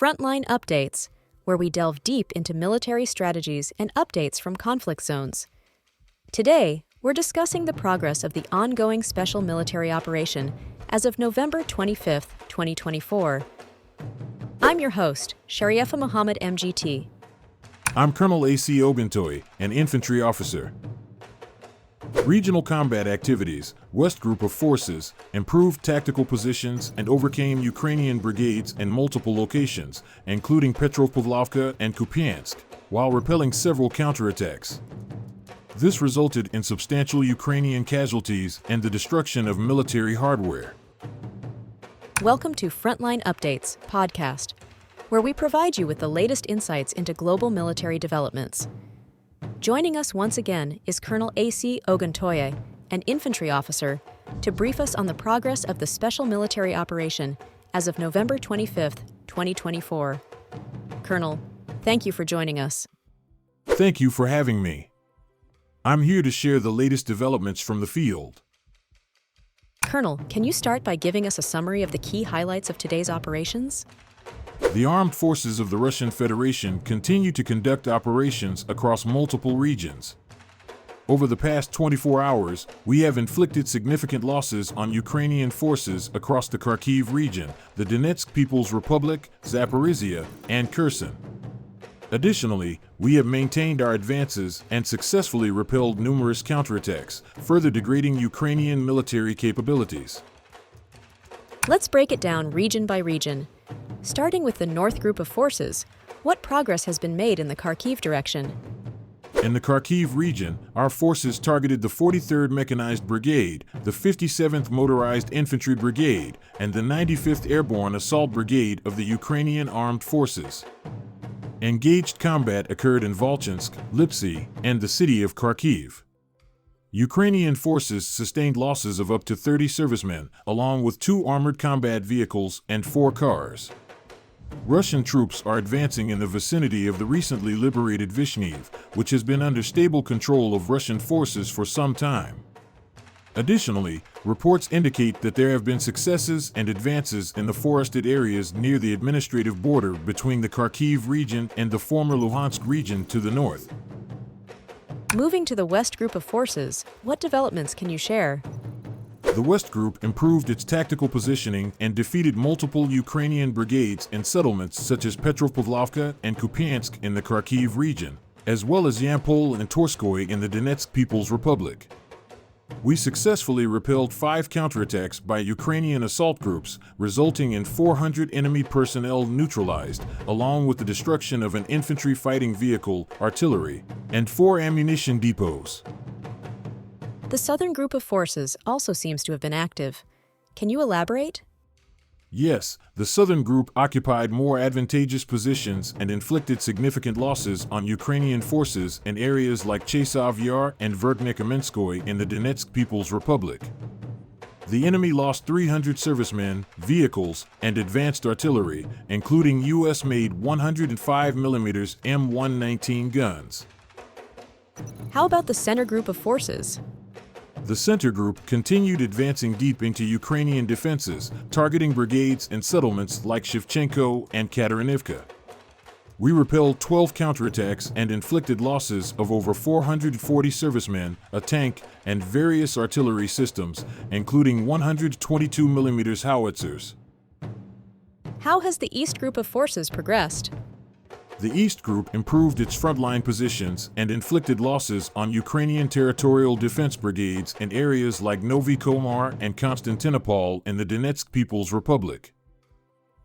Frontline Updates, where we delve deep into military strategies and updates from conflict zones. Today, we're discussing the progress of the ongoing special military operation as of November 25, 2024. I'm your host, Shariefa Muhammad MGT. I'm Colonel A.C. Oguntoye, an Infantry Officer. Regional combat activities, West Group of Forces, improved tactical positions and overcame Ukrainian brigades in multiple locations, including Petropavlovka and Kupiansk, while repelling several counterattacks. This resulted in substantial Ukrainian casualties and the destruction of military hardware. Welcome to Frontline Updates podcast, where we provide you with the latest insights into global military developments. Joining us once again is Colonel A.C. Oguntoye, an infantry officer, to brief us on the progress of the special military operation as of November 25, 2024. Colonel, thank you for joining us. Thank you for having me. I'm here to share the latest developments from the field. Colonel, can you start by giving us a summary of the key highlights of today's operations? The armed forces of the Russian Federation continue to conduct operations across multiple regions. Over the past 24 hours, we have inflicted significant losses on Ukrainian forces across the Kharkiv region, the Donetsk People's Republic, Zaporizhia, and Kherson. Additionally, we have maintained our advances and successfully repelled numerous counterattacks, further degrading Ukrainian military capabilities. Let's break it down region by region. Starting with the North Group of Forces, what progress has been made in the Kharkiv direction? In the Kharkiv region, our forces targeted the 43rd Mechanized Brigade, the 57th Motorized Infantry Brigade, and the 95th Airborne Assault Brigade of the Ukrainian Armed Forces. Engaged combat occurred in Volchansk, Lipsy, and the city of Kharkiv. Ukrainian forces sustained losses of up to 30 servicemen, along with 2 armored combat vehicles and 4 cars. Russian troops are advancing in the vicinity of the recently liberated Vyshnev, which has been under stable control of Russian forces for some time. Additionally, reports indicate that there have been successes and advances in the forested areas near the administrative border between the Kharkiv region and the former Luhansk region to the north. Moving to the West Group of Forces, what developments can you share? The West Group improved its tactical positioning and defeated multiple Ukrainian brigades in settlements such as Petropavlovka and Kupiansk in the Kharkiv region, as well as Yampol and Torskoy in the Donetsk People's Republic. We successfully repelled 5 counterattacks by Ukrainian assault groups, resulting in 400 enemy personnel neutralized, along with the destruction of an infantry fighting vehicle, artillery, and 4 ammunition depots. The Southern Group of Forces also seems to have been active. Can you elaborate? Yes, the Southern Group occupied more advantageous positions and inflicted significant losses on Ukrainian forces in areas like Chasov Yar and Verkhnekamenskoye in the Donetsk People's Republic. The enemy lost 300 servicemen, vehicles, and advanced artillery, including U.S.-made 105mm M119 guns. How about the Center Group of Forces? The Center Group continued advancing deep into Ukrainian defenses, targeting brigades and settlements like Shevchenko and Katarinivka. We repelled 12 counterattacks and inflicted losses of over 440 servicemen, a tank, and various artillery systems, including 122mm howitzers. How has the East Group of Forces progressed? The East Group improved its frontline positions and inflicted losses on Ukrainian territorial defense brigades in areas like Novy Komar and Konstantinopol in the Donetsk People's Republic.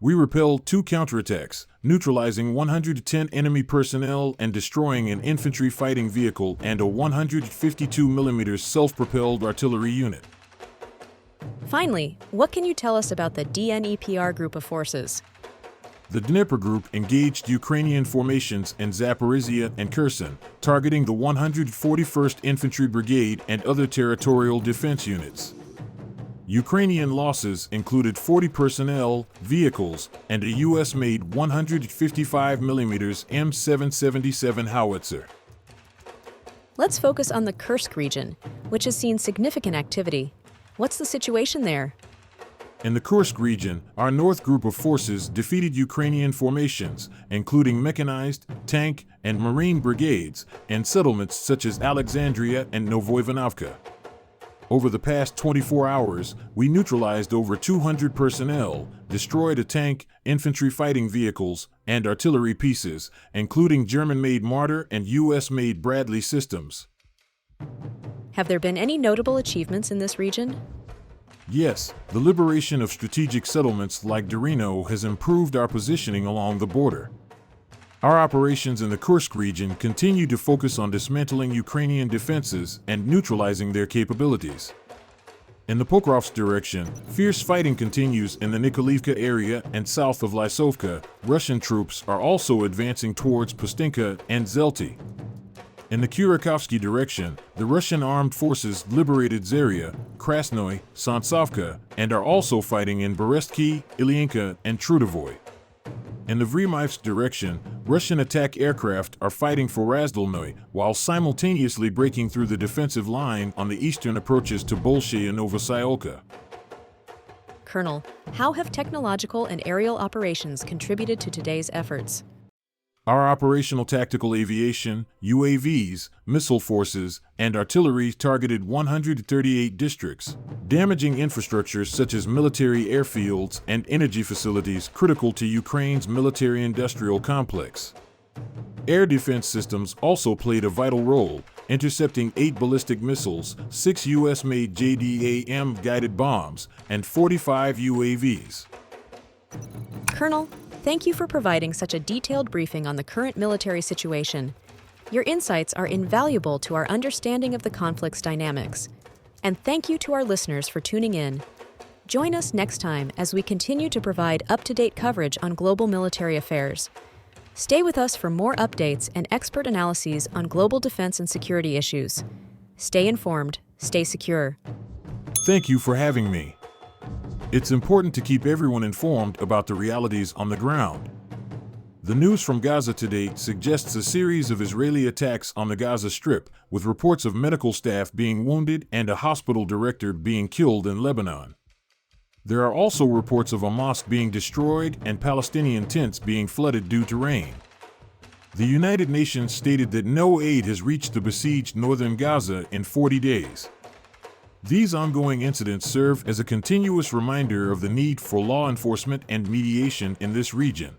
We repelled 2 counterattacks, neutralizing 110 enemy personnel and destroying an infantry fighting vehicle and a 152mm self-propelled artillery unit. Finally, what can you tell us about the DNEPR Group of Forces? The Dnepr Group engaged Ukrainian formations in Zaporizhia and Kherson, targeting the 141st Infantry Brigade and other territorial defense units. Ukrainian losses included 40 personnel, vehicles, and a U.S.-made 155mm M777 howitzer. Let's focus on the Kursk region, which has seen significant activity. What's the situation there? In the Kursk region, our North Group of forces defeated Ukrainian formations, including mechanized, tank, and marine brigades, in settlements such as Alexandria and Novoivanovka. Over the past 24 hours, we neutralized over 200 personnel, destroyed a tank, infantry fighting vehicles, and artillery pieces, including German-made Marder and US-made Bradley systems. Have there been any notable achievements in this region? Yes, the liberation of strategic settlements like Dorino has improved our positioning along the border. Our operations in the Kursk region continue to focus on dismantling Ukrainian defenses and neutralizing their capabilities. In the Pokrovsk direction, fierce fighting continues in the Nikolaevka area and south of Lysovka. Russian troops are also advancing towards Pustinka and Zelty. In the Kurakovsky direction, the Russian armed forces liberated Zaria, Krasnoy, Santsovka, and are also fighting in Berestki, Ilyinka, and Trudovoy. In the Vremivsk direction, Russian attack aircraft are fighting for Razdolnoy while simultaneously breaking through the defensive line on the eastern approaches to Bolshe and Novosyolka. Colonel, how have technological and aerial operations contributed to today's efforts? Our operational tactical aviation, UAVs, missile forces, and artillery targeted 138 districts, damaging infrastructures such as military airfields and energy facilities critical to Ukraine's military-industrial complex. Air defense systems also played a vital role, intercepting 8 ballistic missiles, 6 US-made JDAM guided bombs, and 45 UAVs. Colonel, thank you for providing such a detailed briefing on the current military situation. Your insights are invaluable to our understanding of the conflict's dynamics. And thank you to our listeners for tuning in. Join us next time as we continue to provide up-to-date coverage on global military affairs. Stay with us for more updates and expert analyses on global defense and security issues. Stay informed, stay secure. Thank you for having me. It's important to keep everyone informed about the realities on the ground. The news from Gaza today suggests a series of Israeli attacks on the Gaza Strip, with reports of medical staff being wounded and a hospital director being killed in Lebanon. There are also reports of a mosque being destroyed and Palestinian tents being flooded due to rain. The United Nations stated that no aid has reached the besieged northern Gaza in 40 days. These ongoing incidents serve as a continuous reminder of the need for law enforcement and mediation in this region.